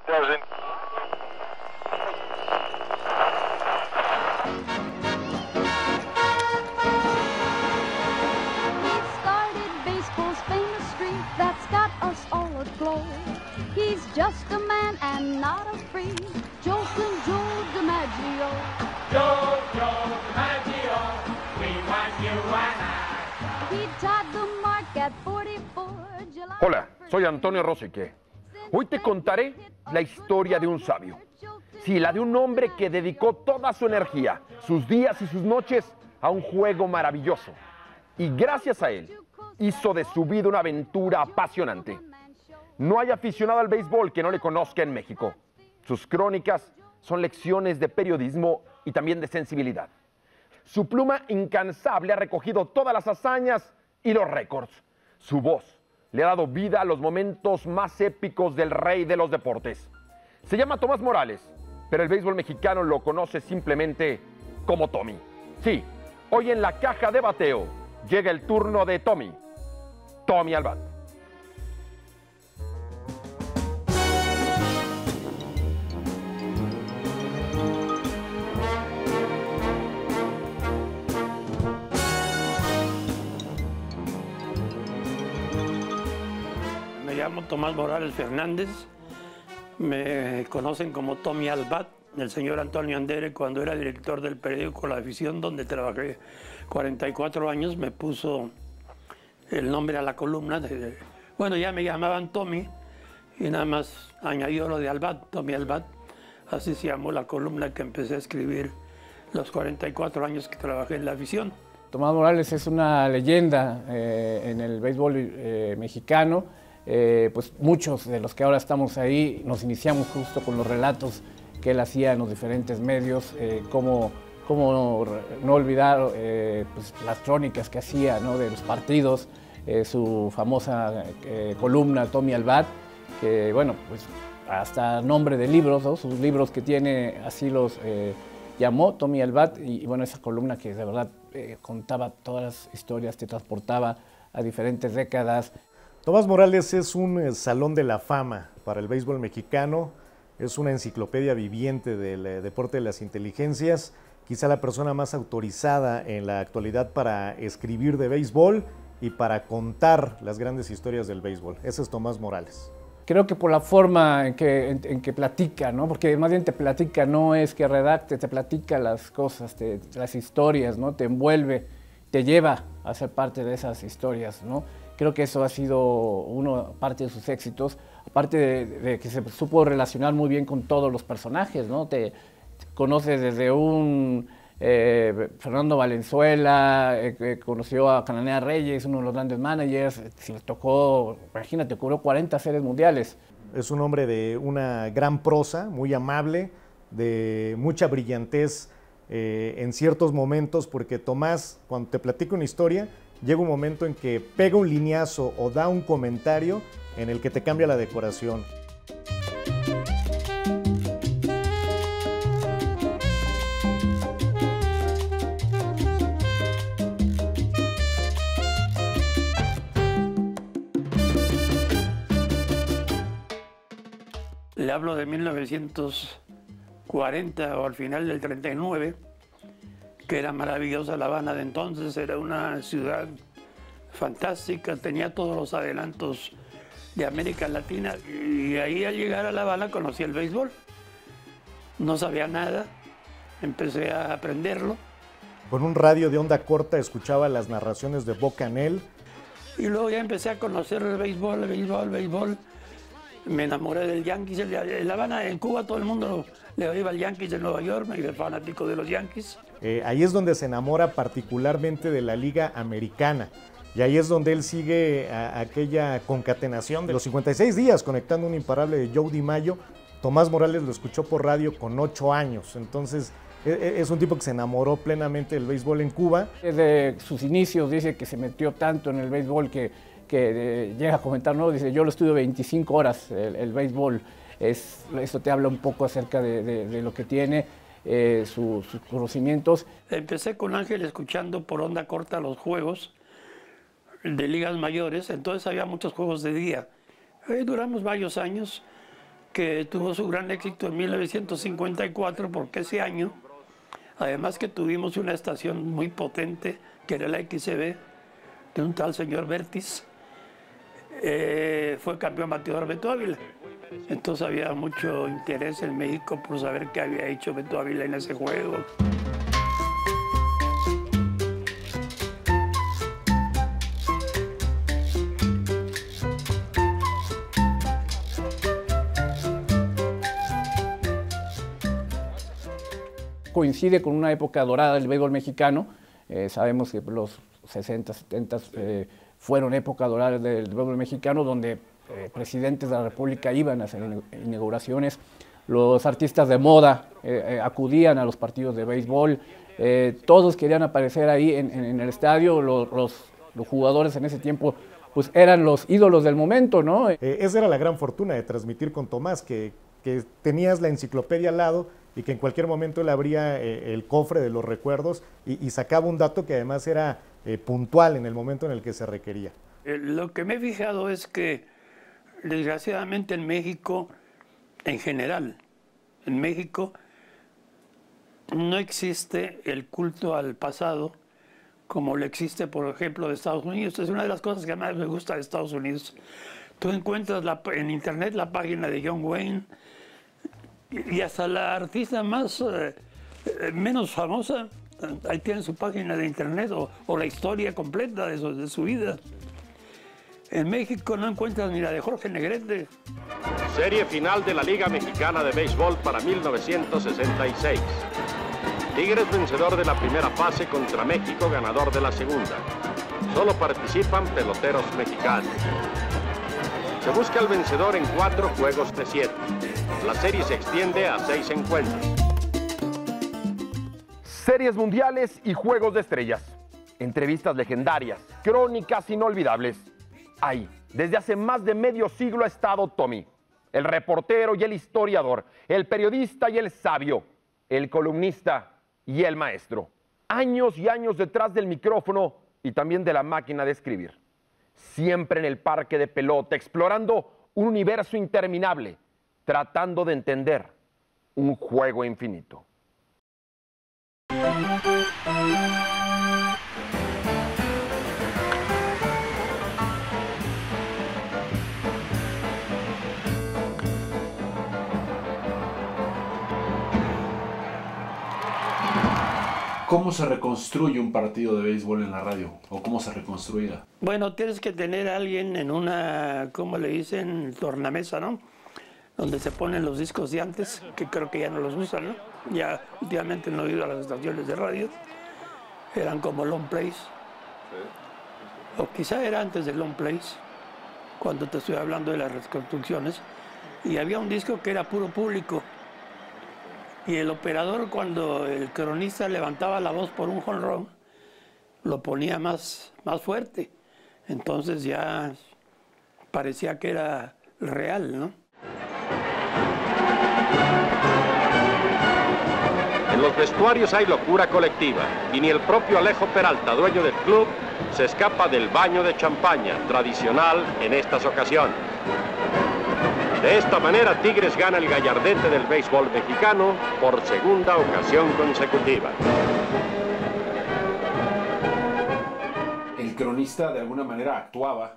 Doesn't. He's just a man and not a free. Joltin' Joe DiMaggio. Joe DiMaggio, we want you and I. He tied the mark at 44 July. Hola, soy Antonio Rosique. Hoy te contaré la historia de un sabio. Sí, la de un hombre que dedicó toda su energía, sus días y sus noches a un juego maravilloso. Y gracias a él, hizo de su vida una aventura apasionante. No hay aficionado al béisbol que no le conozca en México. Sus crónicas son lecciones de periodismo y también de sensibilidad. Su pluma incansable ha recogido todas las hazañas y los récords. Su voz le ha dado vida a los momentos más épicos del rey de los deportes. Se llama Tomás Morales, pero el béisbol mexicano lo conoce simplemente como Tommy. Sí, hoy en la caja de bateo llega el turno de Tommy al bat. Me llamo Tomás Morales Fernández, me conocen como Tommy al bat. El señor Antonio Andere, cuando era director del periódico La Afición, donde trabajé 44 años, me puso el nombre a la columna. Bueno, ya me llamaban Tommy y nada más añadió lo de al bat, Tommy al bat. Así se llamó la columna que empecé a escribir los 44 años que trabajé en La Afición. Tomás Morales es una leyenda en el béisbol mexicano. Pues muchos de los que ahora estamos ahí nos iniciamos justo con los relatos que él hacía en los diferentes medios, cómo no olvidar pues las crónicas que hacía, ¿no?, de los partidos, su famosa columna Tommy al bat, que bueno, pues hasta nombre de libros, ¿no?, sus libros que tiene, así los llamó Tommy al bat, y bueno, esa columna que de verdad contaba todas las historias, te transportaba a diferentes décadas. Tomás Morales es un salón de la fama para el béisbol mexicano, es una enciclopedia viviente del deporte de las inteligencias, quizá la persona más autorizada en la actualidad para escribir de béisbol y para contar las grandes historias del béisbol. Ese es Tomás Morales. Creo que por la forma en que platica, ¿no?, porque más bien te platica, no es que redacte, te platica las cosas, las historias, ¿no?, te envuelve, te lleva a ser parte de esas historias, ¿no? Creo que eso ha sido parte de sus éxitos, aparte de que se supo relacionar muy bien con todos los personajes, ¿no? Te conoces desde un Fernando Valenzuela, conoció a Cananea Reyes, uno de los grandes managers, si le tocó, imagínate, cubrió 40 series mundiales. Es un hombre de una gran prosa, muy amable, de mucha brillantez en ciertos momentos, porque Tomás, cuando te platica una historia, llega un momento en que pega un lineazo o da un comentario en el que te cambia la decoración. Le hablo de 1940 o al final del 39, que era maravillosa La Habana de entonces, era una ciudad fantástica, tenía todos los adelantos de América Latina, y ahí al llegar a La Habana conocí el béisbol. No sabía nada, empecé a aprenderlo. Con un radio de onda corta escuchaba las narraciones de Bo Cannell. Y luego ya empecé a conocer el béisbol. Me enamoré del Yankees. En La Habana, en Cuba, todo el mundo le iba al Yankees de Nueva York, me hice fanático de los Yankees. Ahí es donde se enamora particularmente de la Liga Americana. Y ahí es donde él sigue aquella concatenación de los 56 días conectando un imparable de Joe DiMaggio. Tomás Morales lo escuchó por radio con 8 años. Entonces es un tipo que se enamoró plenamente del béisbol en Cuba. Desde sus inicios dice que se metió tanto en el béisbol que llega a comentar, ¿no? Dice, yo lo estudio 25 horas, el béisbol. Eso te habla un poco acerca de lo que tiene, sus conocimientos. Empecé con Ángel escuchando por onda corta los juegos de ligas mayores, entonces había muchos juegos de día. Duramos varios años que tuvo su gran éxito en 1954, porque ese año, además que tuvimos una estación muy potente, que era la XCB, de un tal señor Vértiz, fue campeón bateador Beto Ávila. Entonces había mucho interés en México por saber qué había hecho Beto Ávila en ese juego. Coincide con una época dorada del béisbol mexicano. Sabemos que los 60, 70 fueron época dorada del béisbol mexicano, donde presidentes de la República iban a hacer inauguraciones, los artistas de moda acudían a los partidos de béisbol, todos querían aparecer ahí en el estadio, los jugadores en ese tiempo pues eran los ídolos del momento, ¿no? Esa era la gran fortuna de transmitir con Tomás, que tenías la enciclopedia al lado y que en cualquier momento él abría el cofre de los recuerdos y sacaba un dato que además era puntual en el momento en el que se requería. Lo que me he fijado es que desgraciadamente en México, en general, en México no existe el culto al pasado como lo existe, por ejemplo, de Estados Unidos. Es una de las cosas que más me gusta de Estados Unidos. Tú encuentras en internet la página de John Wayne y hasta la artista más menos famosa, ahí tiene su página de internet o la historia completa de su vida. En México no encuentras ni la de Jorge Negrete. Serie final de la Liga Mexicana de Béisbol para 1966. Tigres vencedor de la primera fase contra México, ganador de la segunda. Solo participan peloteros mexicanos. Se busca el vencedor en 4 juegos de 7. La serie se extiende a 6 encuentros. Series mundiales y juegos de estrellas. Entrevistas legendarias, crónicas inolvidables. Ahí, desde hace más de medio siglo ha estado Tommy, el reportero y el historiador, el periodista y el sabio, el columnista y el maestro. Años y años detrás del micrófono y también de la máquina de escribir. Siempre en el parque de pelota, explorando un universo interminable, tratando de entender un juego infinito. ¿Cómo se reconstruye un partido de béisbol en la radio? ¿O cómo se reconstruía? Bueno, tienes que tener a alguien en una, ¿cómo le dicen? Tornamesa, ¿no? Donde se ponen los discos de antes, que creo que ya no los usan, ¿no? Ya últimamente no he ido a las estaciones de radio. Eran como long plays. O quizá era antes de long plays, cuando te estoy hablando de las reconstrucciones. Y había un disco que era puro público. Y el operador, cuando el cronista levantaba la voz por un jonrón, lo ponía más fuerte. Entonces ya parecía que era real, ¿no? En los vestuarios hay locura colectiva y ni el propio Alejo Peralta, dueño del club, se escapa del baño de champaña, tradicional en estas ocasiones. De esta manera, Tigres gana el gallardete del béisbol mexicano por segunda ocasión consecutiva. El cronista de alguna manera actuaba,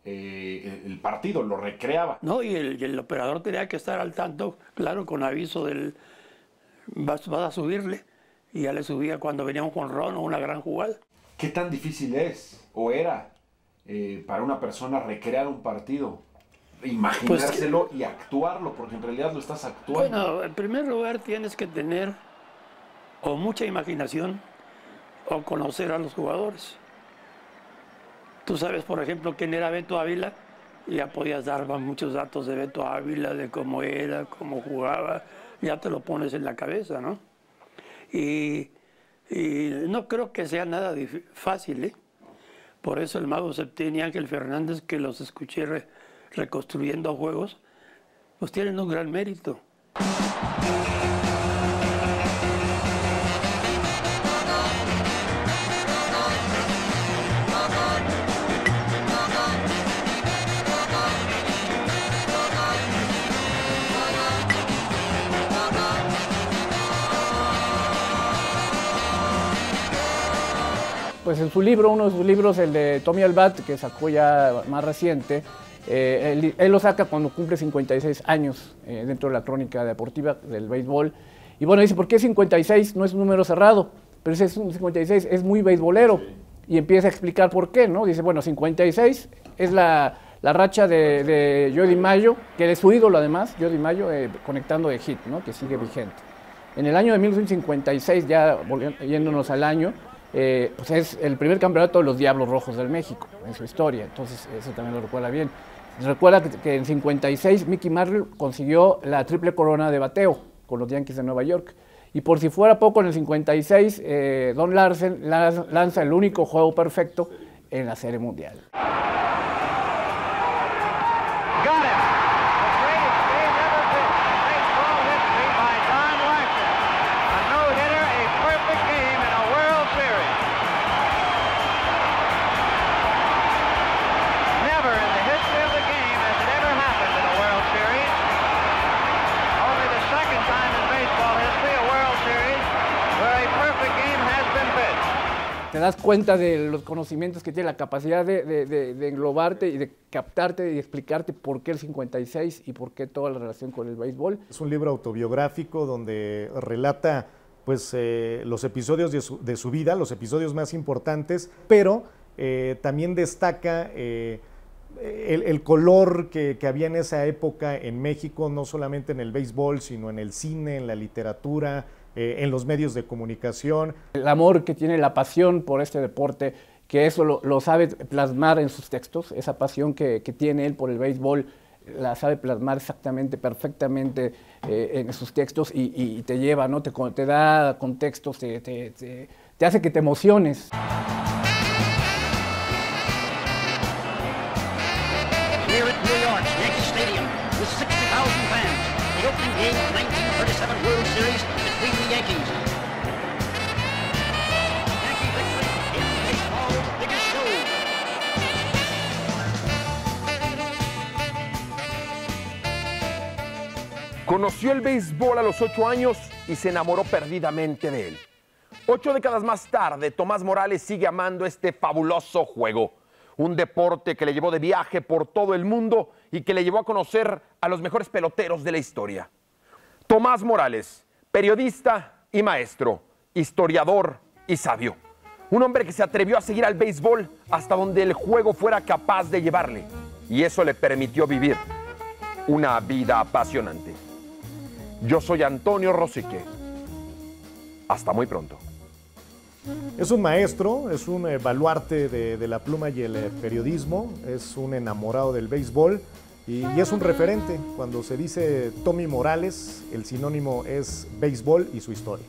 el partido lo recreaba. No, y el operador tenía que estar al tanto, claro, con aviso del vas a subirle, y ya le subía cuando venía un jonrón o una gran jugada. ¿Qué tan difícil es o era para una persona recrear un partido? Imaginárselo y actuarlo, porque en realidad lo estás actuando. Bueno, en primer lugar tienes que tener o mucha imaginación o conocer a los jugadores. Tú sabes, por ejemplo, quién era Beto Ávila, y ya podías dar muchos datos de Beto Ávila, de cómo era, cómo jugaba, ya te lo pones en la cabeza, ¿no? Y no creo que sea nada fácil, ¿eh? Por eso el Mago Septién y Ángel Fernández, que los escuché reconstruyendo juegos, pues tienen un gran mérito. Pues en su libro, uno de sus libros, el de Tommy Albat, que sacó ya más reciente, él lo saca cuando cumple 56 años dentro de la crónica deportiva del béisbol. Y bueno, dice, ¿por qué 56? No es un número cerrado, pero ese 56 es muy beisbolero. Sí. Y empieza a explicar por qué, ¿no? Dice, bueno, 56 es la racha de Joe DiMaggio, que es su ídolo además, Joe DiMaggio, conectando de hit, ¿no? Que sigue vigente. En el año de 1956, ya yéndonos al año, pues es el primer campeonato de los Diablos Rojos del México en su historia, entonces eso también lo recuerda bien. Recuerda que en 56 Mickey Mantle consiguió la triple corona de bateo con los Yankees de Nueva York. Y por si fuera poco, en el 56, Don Larsen lanza el único juego perfecto en la Serie Mundial. Te das cuenta de los conocimientos que tiene, la capacidad de englobarte y de captarte y explicarte por qué el 56 y por qué toda la relación con el béisbol. Es un libro autobiográfico donde relata pues, los episodios de su vida, los episodios más importantes, pero también destaca el color que había en esa época en México, no solamente en el béisbol, sino en el cine, en la literatura, en los medios de comunicación. El amor que tiene, la pasión por este deporte, que eso lo sabe plasmar en sus textos, esa pasión que tiene él por el béisbol, la sabe plasmar exactamente, perfectamente en sus textos y te lleva, ¿no? Te da contextos, te hace que te emociones. Here at New York's Yankee Stadium, with 60,000 fans, the opening game of the 1937 World Series between the Yankees. Yankee victory in baseball's biggest show. Conoció el béisbol a los 8 años y se enamoró perdidamente de él. 8 décadas más tarde, Tomás Morales sigue amando este fabuloso juego. Un deporte que le llevó de viaje por todo el mundo y que le llevó a conocer a los mejores peloteros de la historia. Tomás Morales, periodista y maestro, historiador y sabio. Un hombre que se atrevió a seguir al béisbol hasta donde el juego fuera capaz de llevarle. Y eso le permitió vivir una vida apasionante. Yo soy Antonio Rosique. Hasta muy pronto. Es un maestro, es un baluarte de la pluma y el periodismo, es un enamorado del béisbol y es un referente. Cuando se dice Tommy Morales, el sinónimo es béisbol y su historia.